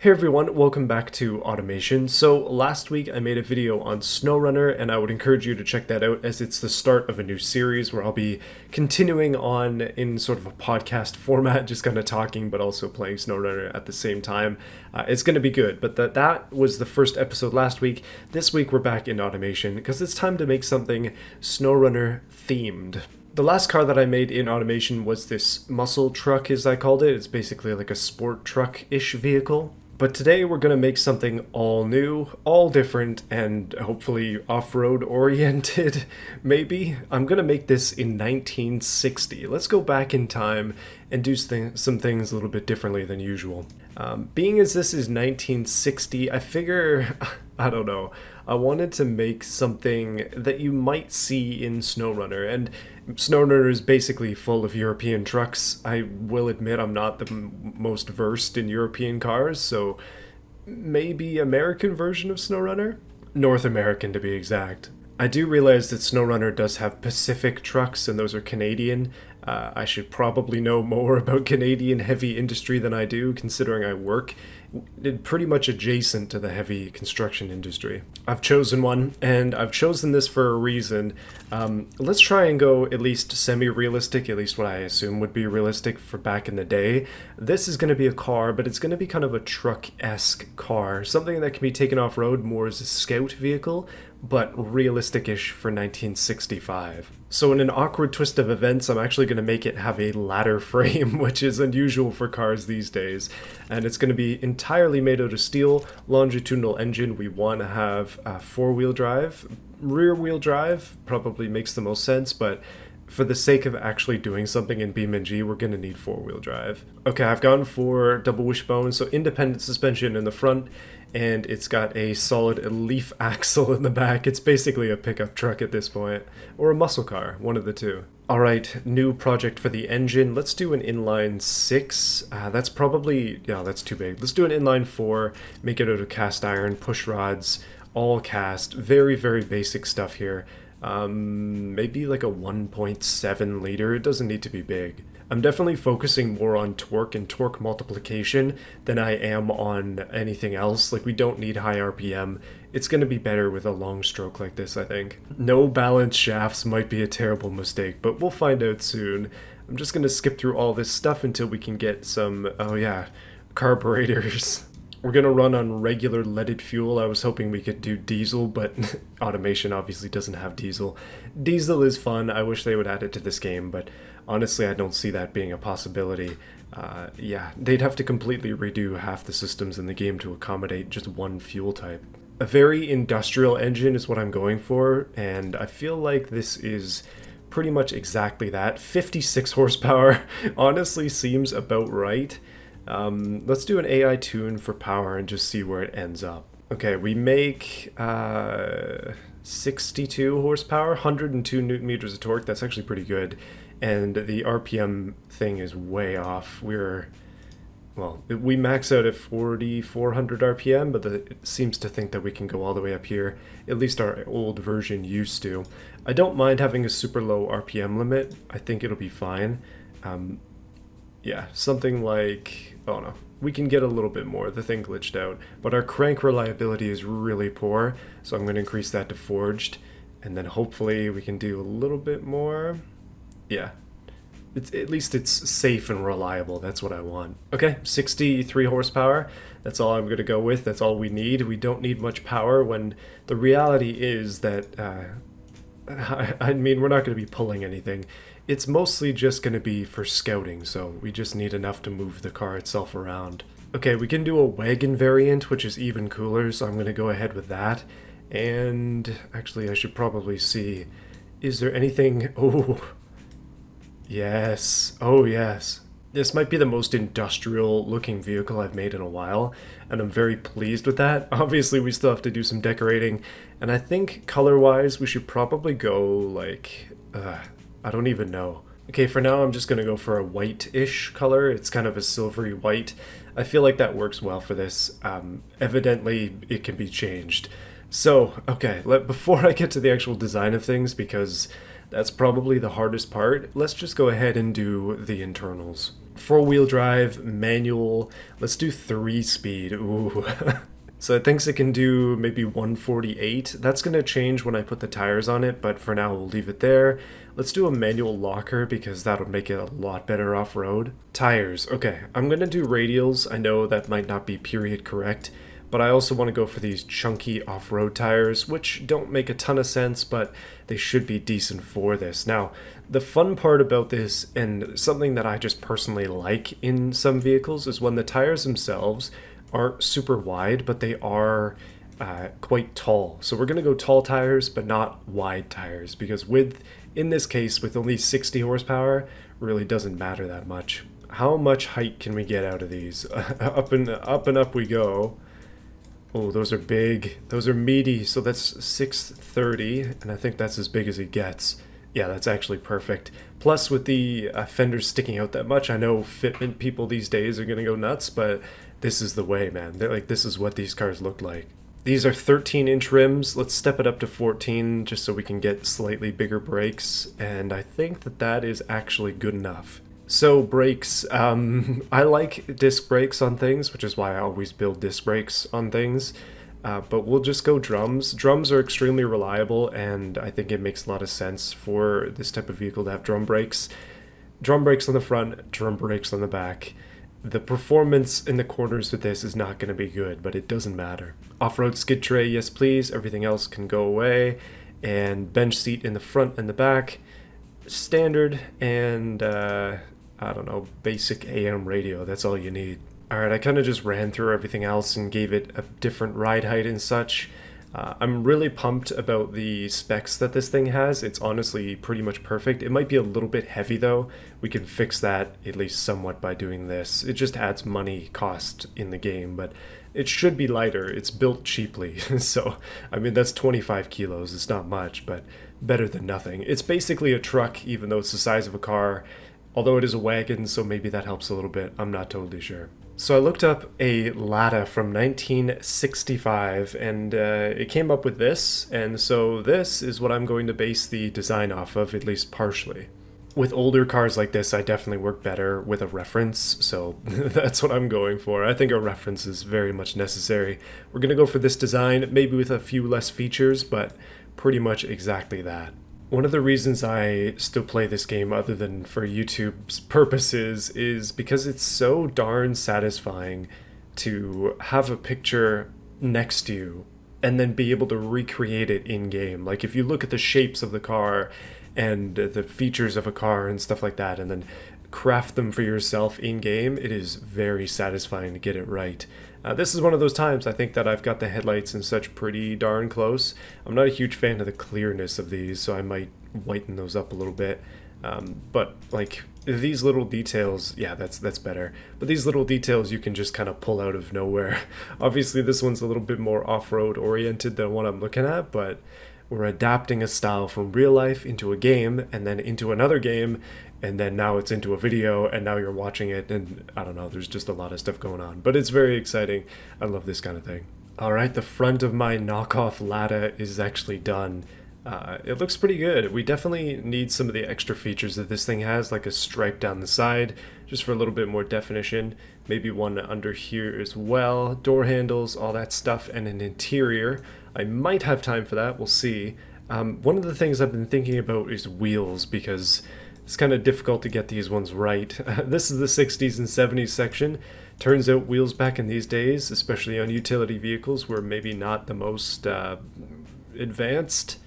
Hey everyone, welcome back to Automation. So last week I made a video on SnowRunner and I would encourage you to check that out as it's the start of a new series where I'll be continuing on in sort of a podcast format, just kind of talking but also playing SnowRunner at the same time. It's going to be good, but that was the first episode last week. This week we're back in Automation because it's time to make something SnowRunner themed. The last car that I made in Automation was this muscle truck, as I called it. It's basically like a sport truck-ish vehicle. But today we're going to make something all new, all different, and hopefully off-road oriented, maybe. I'm going to make this in 1960. Let's go back in time and do some things a little bit differently than usual. Being as this is 1960, I figure, I don't know, I wanted to make something that you might see in SnowRunner, and SnowRunner is basically full of European trucks. I will admit I'm not the most versed in European cars, so maybe American version of SnowRunner? North American to be exact. I do realize that SnowRunner does have Pacific trucks, and those are Canadian. I should probably know more about Canadian heavy industry than I do, considering I work pretty much adjacent to the heavy construction industry. I've chosen one, and I've chosen this for a reason. Let's try and go at least semi-realistic, at least what I assume would be realistic for back in the day. This is going to be a car, but it's going to be kind of a truck-esque car, something that can be taken off-road more as a scout vehicle, but realistic-ish for 1965. So in an awkward twist of events, I'm actually going to make it have a ladder frame, which is unusual for cars these days. And it's going to be entirely made out of steel, longitudinal engine. We want to have four-wheel drive. Rear-wheel drive probably makes the most sense, but for the sake of actually doing something in BeamNG, we're going to need four-wheel drive. Okay, I've gone for double wishbone, so independent suspension in the front, and it's got a solid leaf axle in the back. It's basically a pickup truck at this point, or a muscle car, one of the two. Alright, new project for the engine. Let's do an inline 6. That's probably, yeah, that's too big. Let's do an inline 4, make it out of cast iron, push rods, all cast. Very, very basic stuff here. Maybe like a 1.7 liter. It doesn't need to be big. I'm definitely focusing more on torque and torque multiplication than I am on anything else. Like, we don't need high RPM. It's going to be better with a long stroke like this, I think. No balanced shafts might be a terrible mistake, but we'll find out soon. I'm just going to skip through all this stuff until we can get some, oh yeah, carburetors. We're going to run on regular leaded fuel. I was hoping we could do diesel, but Automation obviously doesn't have diesel. Diesel is fun. I wish they would add it to this game, but honestly, I don't see that being a possibility. Yeah, they'd have to completely redo half the systems in the game to accommodate just one fuel type. A very industrial engine is what I'm going for, and I feel like this is pretty much exactly that. 56 horsepower honestly seems about right. Let's do an AI tune for power and just see where it ends up. Okay, we make 62 horsepower, 102 newton meters of torque. That's actually pretty good. And the RPM thing is way off. We max out at 4,400 RPM, but it seems to think that we can go all the way up here. At least our old version used to. I don't mind having a super low RPM limit. I think it'll be fine. Yeah, something like, oh no, we can get a little bit more. The thing glitched out, but our crank reliability is really poor, so I'm going to increase that to forged, and then hopefully we can do a little bit more. Yeah, at least it's safe and reliable. That's what I want. Okay, 63 horsepower. That's all I'm going to go with. That's all we need. We don't need much power when the reality is that, I mean, we're not going to be pulling anything. It's mostly just going to be for scouting, so we just need enough to move the car itself around. Okay, we can do a wagon variant, which is even cooler, so I'm going to go ahead with that. And actually, I should probably see, is there anything... Oh, yes. Oh, yes. This might be the most industrial looking vehicle I've made in a while, and I'm very pleased with that. Obviously, we still have to do some decorating, and I think color-wise, we should probably go like... I don't even know. Okay, for now I'm just going to go for a white-ish color. It's kind of a silvery white. I feel like that works well for this. Evidently, it can be changed. So, okay, before I get to the actual design of things, because that's probably the hardest part, let's just go ahead and do the internals. 4-wheel drive, manual. Let's do 3-speed. Ooh. So it thinks it can do maybe 148. That's going to change when I put the tires on it, but for now we'll leave it there. Let's do a manual locker because that'll make it a lot better off-road. Tires. Okay, I'm going to do radials. I know that might not be period correct, but I also want to go for these chunky off-road tires, which don't make a ton of sense, but they should be decent for this. Now, the fun part about this, and something that I just personally like in some vehicles, is when the tires themselves aren't super wide, but they are quite tall. So we're going to go tall tires, but not wide tires, because in this case, with only 60 horsepower, really doesn't matter that much. How much height can we get out of these? Up and up we go. Oh, those are big. Those are meaty. So that's 630, and I think that's as big as it gets. Yeah, that's actually perfect. Plus, with the fenders sticking out that much, I know fitment people these days are going to go nuts, but this is the way, man. This is what these cars look like. These are 13-inch rims. Let's step it up to 14 just so we can get slightly bigger brakes, and I think that is actually good enough. So brakes, I like disc brakes on things, which is why I always build disc brakes on things. But we'll just go drums. Drums are extremely reliable, and I think it makes a lot of sense for this type of vehicle to have drum brakes. Drum brakes on the front, drum brakes on the back. The performance in the corners with this is not going to be good, but it doesn't matter. Off-road skid tray, yes please. Everything else can go away. And bench seat in the front and the back. Standard, and I don't know, basic AM radio. That's all you need. Alright, I kind of just ran through everything else and gave it a different ride height and such. I'm really pumped about the specs that this thing has. It's honestly pretty much perfect. It might be a little bit heavy though. We can fix that at least somewhat by doing this. It just adds money cost in the game, but it should be lighter. It's built cheaply. So, I mean, that's 25 kilos. It's not much, but better than nothing. It's basically a truck, even though it's the size of a car. Although it is a wagon, so maybe that helps a little bit. I'm not totally sure. So I looked up a Lada from 1965, and it came up with this, and so this is what I'm going to base the design off of, at least partially. With older cars like this, I definitely work better with a reference, so that's what I'm going for. I think a reference is very much necessary. We're going to go for this design, maybe with a few less features, but pretty much exactly that. One of the reasons I still play this game other than for YouTube's purposes is because it's so darn satisfying to have a picture next to you and then be able to recreate it in-game. Like if you look at the shapes of the car and the features of a car and stuff like that and then craft them for yourself in-game, it is very satisfying to get it right. This is one of those times I think that I've got the headlights and such pretty darn close. I'm not a huge fan of the clearness of these, so I might whiten those up a little bit. But like these little details, yeah, that's better. But these little details you can just kind of pull out of nowhere. Obviously this one's a little bit more off-road oriented than what I'm looking at, but we're adapting a style from real life into a game and then into another game, and then now it's into a video, and now you're watching it, and I don't know, there's just a lot of stuff going on. But it's very exciting. I love this kind of thing. Alright, the front of my knockoff Lada is actually done. It looks pretty good. We definitely need some of the extra features that this thing has, like a stripe down the side, just for a little bit more definition. Maybe one under here as well. Door handles, all that stuff, and an interior. I might have time for that, we'll see. One of the things I've been thinking about is wheels, because it's kind of difficult to get these ones right. This is the 60s and 70s section. Turns out wheels back in these days, especially on utility vehicles, were maybe not the most advanced,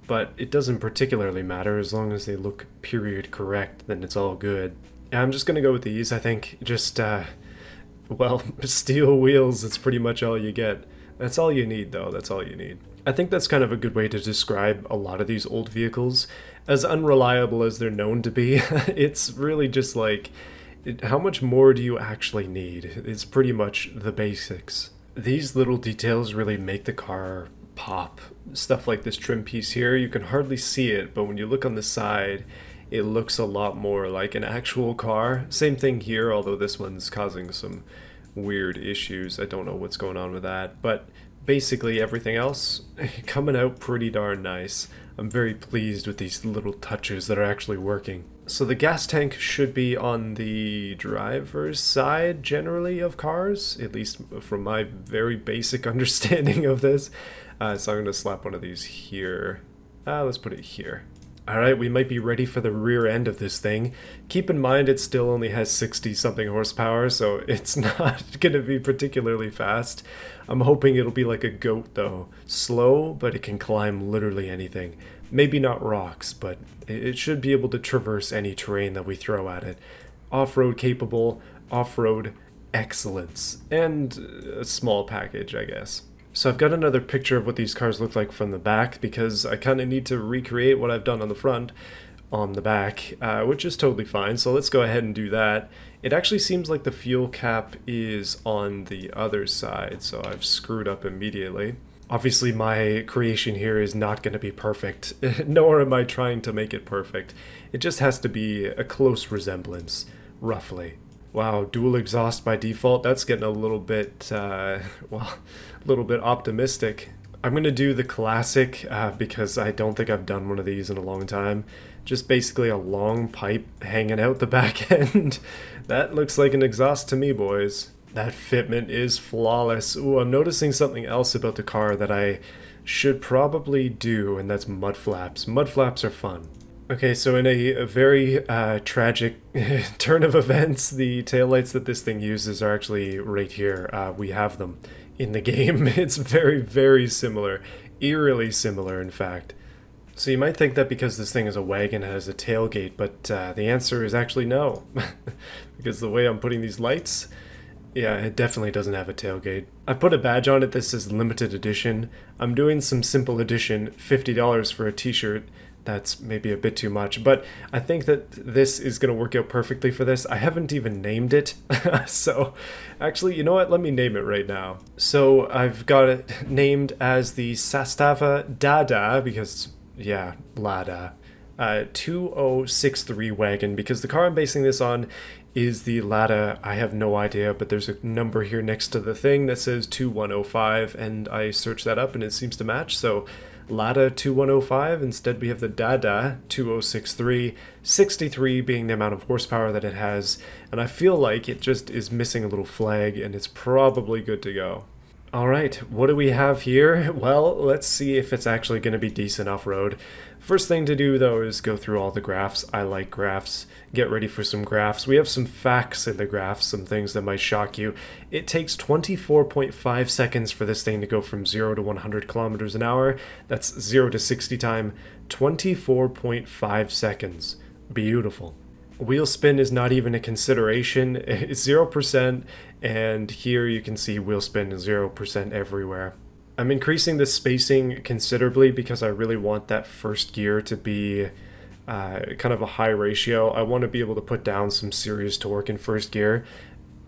but it doesn't particularly matter as long as they look period correct, then it's all good. Yeah, I'm just gonna go with these. I think just, well, steel wheels, that's pretty much all you get. That's all you need, though. That's all you need. I think that's kind of a good way to describe a lot of these old vehicles. As unreliable as they're known to be, it's really just like, how much more do you actually need? It's pretty much the basics. These little details really make the car pop. Stuff like this trim piece here, you can hardly see it, but when you look on the side, it looks a lot more like an actual car. Same thing here, although this one's causing some weird issues. I don't know what's going on with that, but basically everything else coming out pretty darn nice. I'm very pleased with these little touches that are actually working. So the gas tank should be on the driver's side generally of cars, at least from my very basic understanding of this. So I'm going to slap one of these here. Let's put it here. Alright, we might be ready for the rear end of this thing. Keep in mind it still only has 60 something horsepower, so it's not going to be particularly fast. I'm hoping it'll be like a goat though. Slow, but it can climb literally anything. Maybe not rocks, but it should be able to traverse any terrain that we throw at it. Off-road capable, off-road excellence, and a small package, I guess. So I've got another picture of what these cars look like from the back because I kind of need to recreate what I've done on the front on the back, which is totally fine. So let's go ahead and do that. It actually seems like the fuel cap is on the other side, so I've screwed up immediately. Obviously my creation here is not going to be perfect, nor am I trying to make it perfect. It just has to be a close resemblance, roughly. Wow, dual exhaust by default, that's getting a little bit, a little bit optimistic. I'm going to do the classic because I don't think I've done one of these in a long time. Just basically a long pipe hanging out the back end. That looks like an exhaust to me, boys. That fitment is flawless. Ooh, I'm noticing something else about the car that I should probably do, and that's mud flaps. Mud flaps are fun. Okay, so in a very tragic turn of events, the taillights that this thing uses are actually right here. We have them in the game. It's very, very similar. Eerily similar, in fact. So you might think that because this thing is a wagon, it has a tailgate, but the answer is actually no. Because the way I'm putting these lights, yeah, it definitely doesn't have a tailgate. I put a badge on it that says limited edition. I'm doing some simple edition, $50 for a t-shirt. That's maybe a bit too much, but I think that this is going to work out perfectly for this. I haven't even named it, so actually, you know what? Let me name it right now. So I've got it named as the Sastava Dada, because, yeah, Lada, 2063 wagon, because the car I'm basing this on is the Lada. I have no idea, but there's a number here next to the thing that says 2105, and I searched that up and it seems to match, so Lada 2105, instead we have the Dada 2063, 63 being the amount of horsepower that it has, and I feel like it just is missing a little flag and it's probably good to go. Alright, what do we have here? Well, let's see if it's actually going to be decent off-road. First thing to do though is go through all the graphs. I like graphs. Get ready for some graphs. We have some facts in the graphs, some things that might shock you. It takes 24.5 seconds for this thing to go from 0 to 100 kilometers an hour. That's 0 to 60 time. 24.5 seconds. Beautiful. Wheel spin is not even a consideration. It's 0%, and here you can see wheel spin is 0% everywhere. I'm increasing the spacing considerably because I really want that first gear to be kind of a high ratio. I want to be able to put down some serious torque in first gear.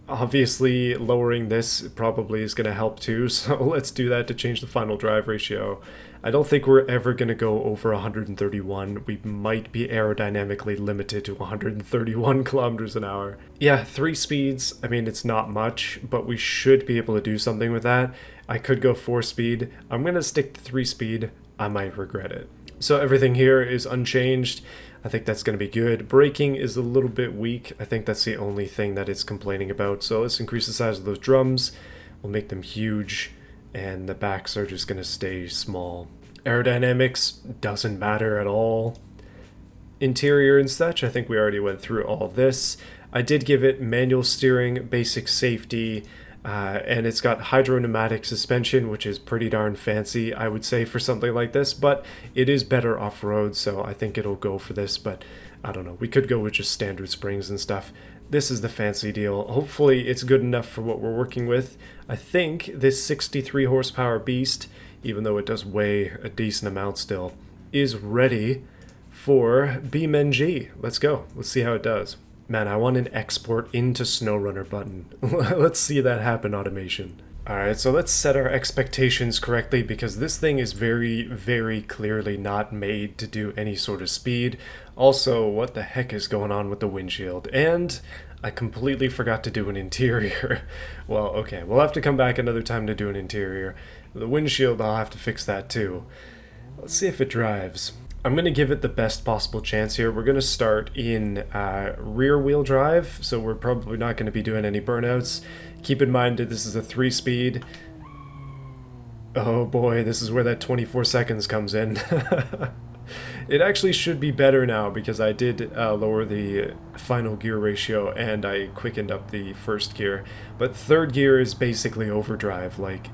Obviously, lowering this probably is going to help too, so let's do that to change the final drive ratio. I don't think we're ever going to go over 131. We might be aerodynamically limited to 131 kilometers an hour. Yeah, 3 speeds, I mean, it's not much, but we should be able to do something with that. I could go 4 speed. I'm going to stick to 3 speed. I might regret it. So everything here is unchanged. I think that's going to be good. Braking is a little bit weak. I think that's the only thing that it's complaining about. So let's increase the size of those drums. We'll make them huge. And the backs are just going to stay small. Aerodynamics doesn't matter at all. Interior and such, I think we already went through all this. I did give it manual steering, basic safety, and it's got hydro-pneumatic suspension, which is pretty darn fancy, I would say, for something like this, but it is better off-road, so I think it'll go for this, but I don't know. We could go with just standard springs and stuff. This is the fancy deal. Hopefully it's good enough for what we're working with. I think this 63 horsepower beast, even though it does weigh a decent amount still, is ready for BeamNG. Let's go. Let's see how it does. Man, I want an export into SnowRunner button. Let's see that happen, automation. Alright, so let's set our expectations correctly because this thing is very, very clearly not made to do any sort of speed. Also, what the heck is going on with the windshield? And I completely forgot to do an interior. Well, okay, we'll have to come back another time to do an interior. The windshield, I'll have to fix that too. Let's see if it drives. I'm going to give it the best possible chance here. We're going to start in rear wheel drive, so we're probably not going to be doing any burnouts. Keep in mind that this is a 3-speed. Oh boy, this is where that 24 seconds comes in. It actually should be better now because I did lower the final gear ratio and I quickened up the first gear. But third gear is basically overdrive. Like,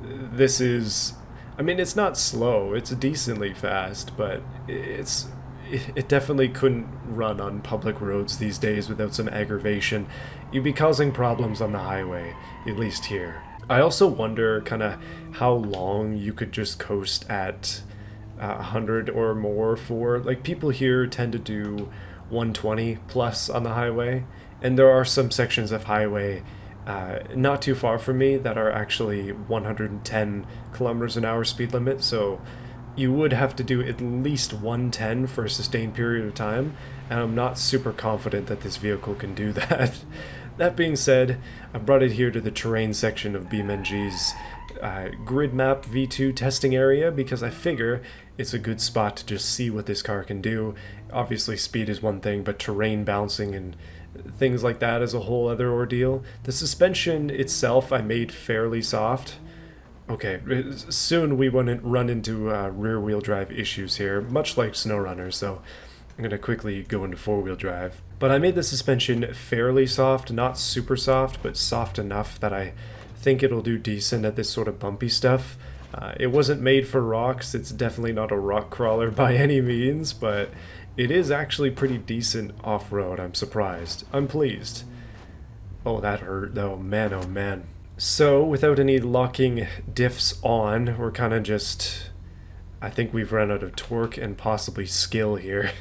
this is... I mean, it's not slow, it's decently fast, but it definitely couldn't run on public roads these days without some aggravation. You'd be causing problems on the highway, at least here. I also wonder kind of how long you could just coast at 100 or more for, like, people here tend to do 120 plus on the highway, and there are some sections of highway not too far from me that are actually 110 kilometers an hour speed limit, so you would have to do at least 110 for a sustained period of time, and I'm not super confident that this vehicle can do that. That being said, I brought it here to the terrain section of BeamNG's grid map V2 testing area because I figure it's a good spot to just see what this car can do. Obviously speed is one thing, but terrain bouncing and things like that is a whole other ordeal. The suspension itself I made fairly soft. Okay, soon we wouldn't run into rear-wheel drive issues here, much like SnowRunner, so I'm going to quickly go into four-wheel drive. But I made the suspension fairly soft, not super soft, but soft enough that I think it'll do decent at this sort of bumpy stuff. It wasn't made for rocks, it's definitely not a rock crawler by any means, but it is actually pretty decent off-road, I'm surprised. I'm pleased. Oh, that hurt though, man oh man. So, without any locking diffs on, we're kind of just... I think we've run out of torque and possibly skill here.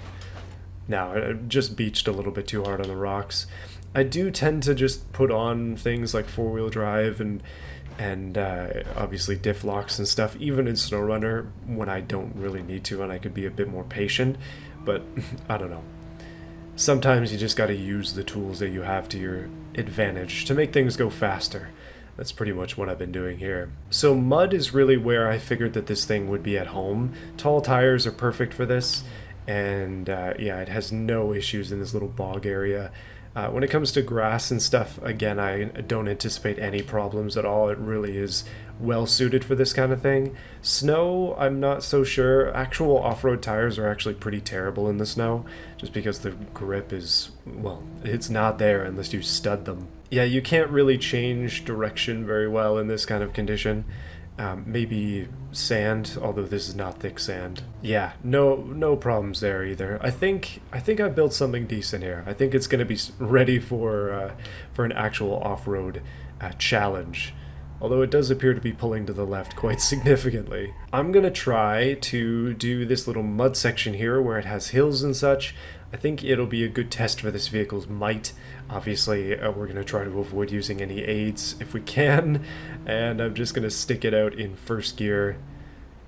Now, I just beached a little bit too hard on the rocks. I do tend to just put on things like four-wheel drive and obviously diff locks and stuff, even in SnowRunner, when I don't really need to and I could be a bit more patient, but I don't know. Sometimes you just gotta use the tools that you have to your advantage to make things go faster. That's pretty much what I've been doing here. So mud is really where I figured that this thing would be at home. Tall tires are perfect for this, and yeah, it has no issues in this little bog area. When it comes to grass and stuff, again, I don't anticipate any problems at all. It really is well suited for this kind of thing. Snow, I'm not so sure. Actual off-road tires are actually pretty terrible in the snow, just because the grip is, well, it's not there unless you stud them. Yeah, you can't really change direction very well in this kind of condition. Maybe sand, although this is not thick sand. Yeah, no problems there either. I think I built something decent here. I think it's going to be ready for an actual off-road challenge. Although it does appear to be pulling to the left quite significantly. I'm going to try to do this little mud section here where it has hills and such. I think it'll be a good test for this vehicle's might. Obviously, we're going to try to avoid using any aids if we can, and I'm just going to stick it out in first gear.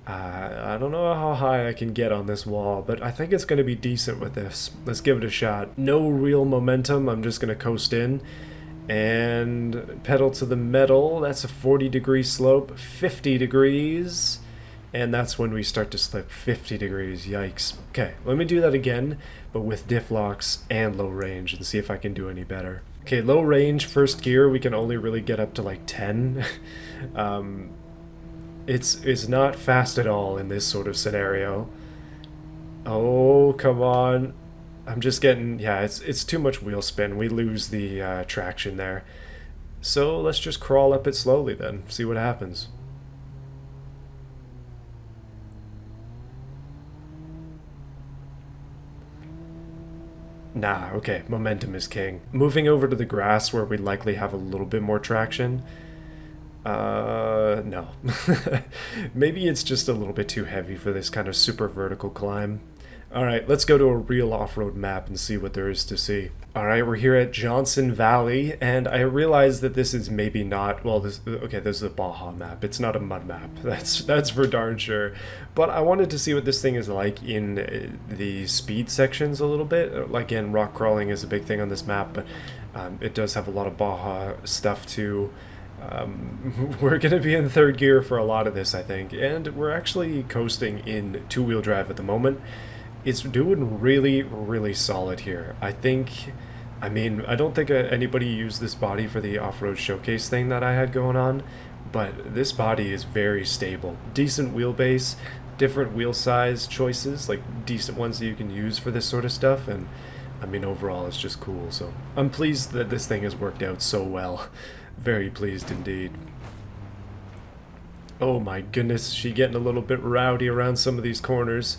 I don't know how high I can get on this wall, but I think it's going to be decent with this. Let's give it a shot. No real momentum, I'm just going to coast in. And pedal to the metal, that's a 40-degree slope, 50 degrees, and that's when we start to slip. 50 degrees, yikes. Okay, let me do that again, but with diff locks and low range, and see if I can do any better. Okay, low range, first gear, we can only really get up to like 10. It's not fast at all in this sort of scenario. Oh, come on. I'm just getting, yeah, it's too much wheel spin. We lose the traction there. So let's just crawl up it slowly then, see what happens. Nah, okay, momentum is king. Moving over to the grass where we likely have a little bit more traction. No. Maybe it's just a little bit too heavy for this kind of super vertical climb. Alright, let's go to a real off-road map and see what there is to see. Alright, we're here at Johnson Valley, and I realize that this is maybe not, well, this is a Baja map. It's not a mud map. That's for darn sure. But I wanted to see what this thing is like in the speed sections a little bit. Again, rock crawling is a big thing on this map, but it does have a lot of Baja stuff too. We're going to be in third gear for a lot of this, I think, and we're actually coasting in two-wheel drive at the moment. It's doing really, really solid here. I don't think anybody used this body for the off-road showcase thing that I had going on, but this body is very stable. Decent wheelbase, different wheel size choices, like decent ones that you can use for this sort of stuff, and overall it's just cool. So I'm pleased that this thing has worked out so well. Very pleased indeed. Oh my goodness, she getting a little bit rowdy around some of these corners.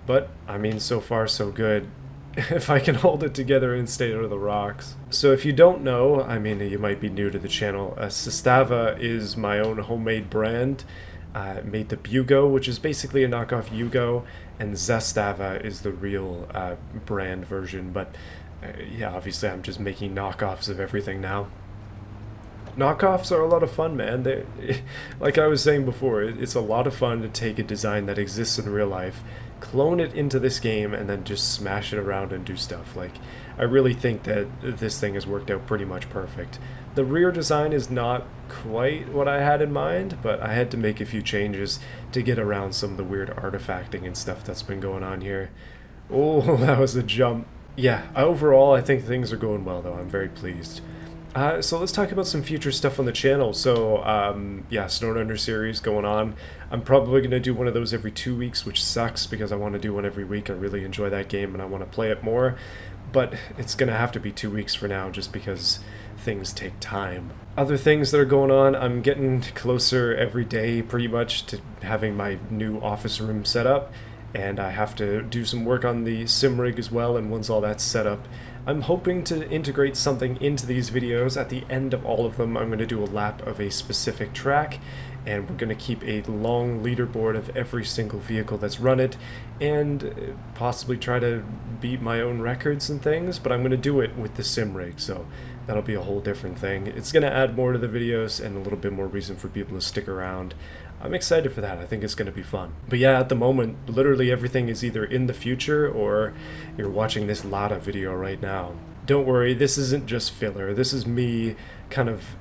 But, so far so good. If I can hold it together and stay out of the rocks. So if you don't know, you might be new to the channel, Sestava is my own homemade brand. I made the Bugo, which is basically a knockoff Yugo, and Zestava is the real brand version. But yeah, obviously I'm just making knockoffs of everything now. Knockoffs are a lot of fun, man. Like I was saying before, it's a lot of fun to take a design that exists in real life, clone it into this game, and then just smash it around and do stuff. Like, I really think that this thing has worked out pretty much perfect. The rear design is not quite what I had in mind, but I had to make a few changes to get around some of the weird artifacting and stuff that's been going on here. Oh, that was a jump. Yeah, overall, I think things are going well, though. I'm very pleased. So let's talk about some future stuff on the channel. So, yeah, SnowRunner series going on. I'm probably going to do one of those every 2 weeks, which sucks because I want to do one every week. I really enjoy that game and I want to play it more. But it's going to have to be 2 weeks for now just because things take time. Other things that are going on, I'm getting closer every day pretty much to having my new office room set up. And I have to do some work on the sim rig as well, and once all that's set up, I'm hoping to integrate something into these videos. At the end of all of them, I'm going to do a lap of a specific track, and we're going to keep a long leaderboard of every single vehicle that's run it, and possibly try to beat my own records and things, but I'm going to do it with the sim rig, so that'll be a whole different thing. It's going to add more to the videos and a little bit more reason for people to stick around. I'm excited for that. I think it's going to be fun. But yeah, at the moment, literally everything is either in the future or you're watching this Lada video right now. Don't worry, this isn't just filler. This is me kind of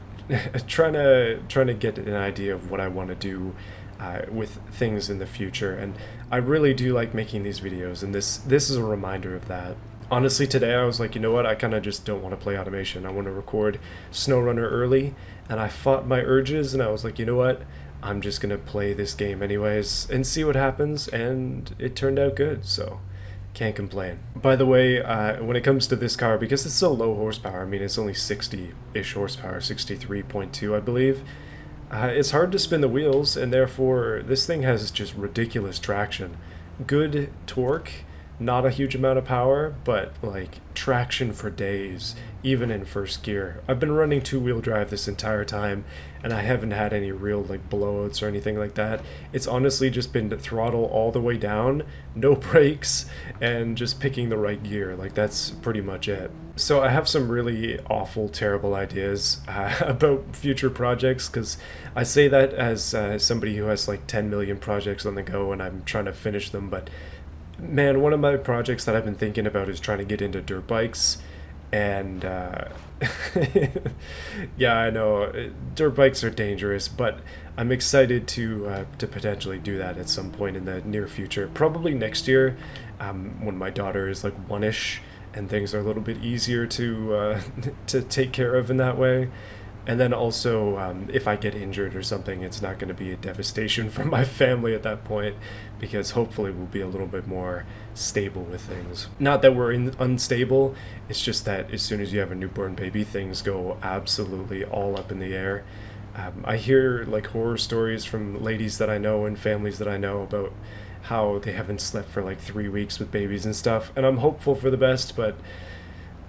trying to get an idea of what I want to do with things in the future. And I really do like making these videos, and this is a reminder of that. Honestly, today I was like, you know what, I kind of just don't want to play automation. I want to record SnowRunner early, and I fought my urges, and I was like, you know what, I'm just going to play this game anyways and see what happens, and it turned out good, so can't complain. By the way, when it comes to this car, because it's so low horsepower, it's only 60-ish horsepower, 63.2 I believe, it's hard to spin the wheels, and therefore this thing has just ridiculous traction. Good torque, not a huge amount of power, but like traction for days, even in first gear. I've been running two-wheel drive this entire time, and I haven't had any real like blowouts or anything like that. It's honestly just been to throttle all the way down, no brakes, and just picking the right gear. Like, that's pretty much it. So I have some really awful, terrible ideas about future projects, because I say that as somebody who has like 10 million projects on the go and I'm trying to finish them, but man, one of my projects that I've been thinking about is trying to get into dirt bikes, and yeah, I know dirt bikes are dangerous, but I'm excited to potentially do that at some point in the near future, probably next year, when my daughter is like one-ish and things are a little bit easier to to take care of in that way. And then also, if I get injured or something, it's not going to be a devastation for my family at that point, because hopefully we'll be a little bit more stable with things. Not that we're unstable, it's just that as soon as you have a newborn baby, things go absolutely all up in the air. I hear like horror stories from ladies that I know and families that I know about how they haven't slept for like 3 weeks with babies and stuff, and I'm hopeful for the best, but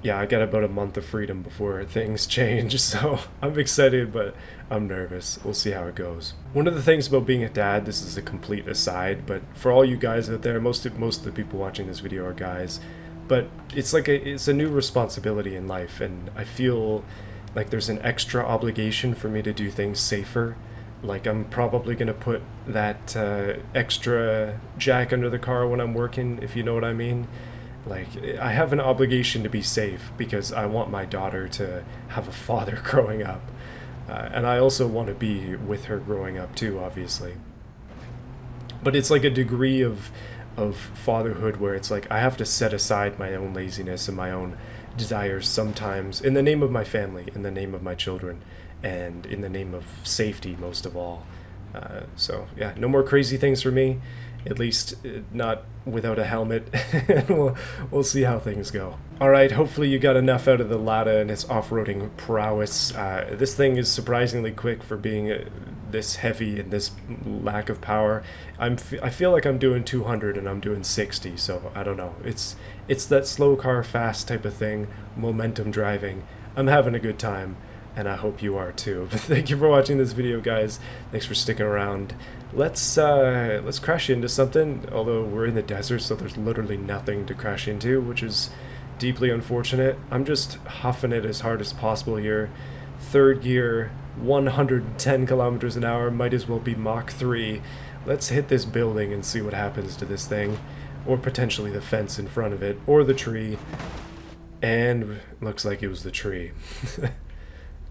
yeah, I got about a month of freedom before things change, so I'm excited, but I'm nervous. We'll see how it goes. One of the things about being a dad, this is a complete aside, but for all you guys out there, most of the people watching this video are guys, but it's a new responsibility in life, and I feel like there's an extra obligation for me to do things safer. Like I'm probably gonna put that extra jack under the car when I'm working, if you know what I mean. Like, I have an obligation to be safe because I want my daughter to have a father growing up. And I also want to be with her growing up too, obviously. But it's like a degree of fatherhood where it's like I have to set aside my own laziness and my own desires sometimes in the name of my family, in the name of my children, and in the name of safety most of all. So yeah, no more crazy things for me, at least not without a helmet. And we'll see how things go. All right, hopefully you got enough out of the Lada and its off-roading prowess. This thing is surprisingly quick for being this heavy and this lack of power. I feel like I'm doing 200 and I'm doing 60, so I don't know. It's that slow car fast type of thing, momentum driving. I'm having a good time, and I hope you are too. But thank you for watching this video, guys. Thanks for sticking around. Let's crash into something, although we're in the desert, so there's literally nothing to crash into, which is deeply unfortunate. I'm just huffing it as hard as possible here. Third gear, 110 kilometers an hour, might as well be Mach 3. Let's hit this building and see what happens to this thing, or potentially the fence in front of it, or the tree. And looks like it was the tree.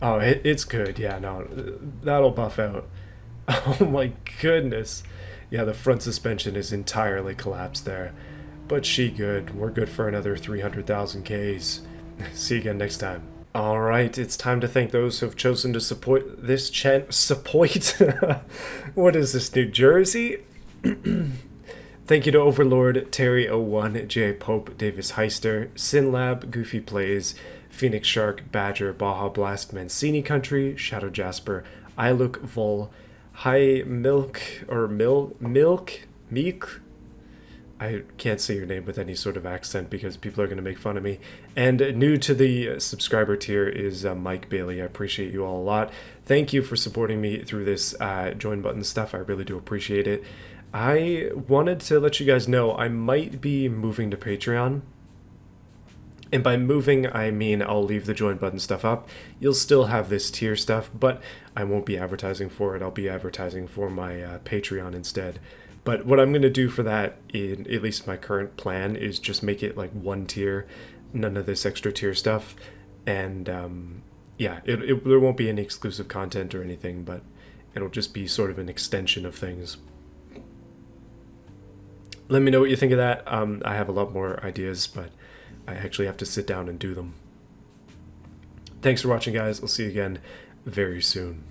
Oh, it's good. Yeah, no, that'll buff out. Oh my goodness. Yeah, the front suspension is entirely collapsed there. But she good. We're good for another 300,000 Ks. See you again next time. Alright, it's time to thank those who have chosen to support this support? What is this, New Jersey? Thank you to Overlord, Terry01, J. Pope, Davis Heister, Sinlab, Goofy Plays, Phoenix Shark, Badger, Baja Blast, Mancini Country, Shadow Jasper, I Look Vol, Hi Milk, or Milk? I can't say your name with any sort of accent because people are going to make fun of me. And new to the subscriber tier is Mike Bailey. I appreciate you all a lot. Thank you for supporting me through this join button stuff. I really do appreciate it. I wanted to let you guys know I might be moving to Patreon. And by moving, I mean I'll leave the join button stuff up. You'll still have this tier stuff, but I won't be advertising for it. I'll be advertising for my Patreon instead. But what I'm going to do for that, in at least my current plan, is just make it like one tier, none of this extra tier stuff. And yeah, there won't be any exclusive content or anything, but it'll just be sort of an extension of things. Let me know what you think of that. I have a lot more ideas, but I actually have to sit down and do them. Thanks for watching, guys. I'll see you again very soon.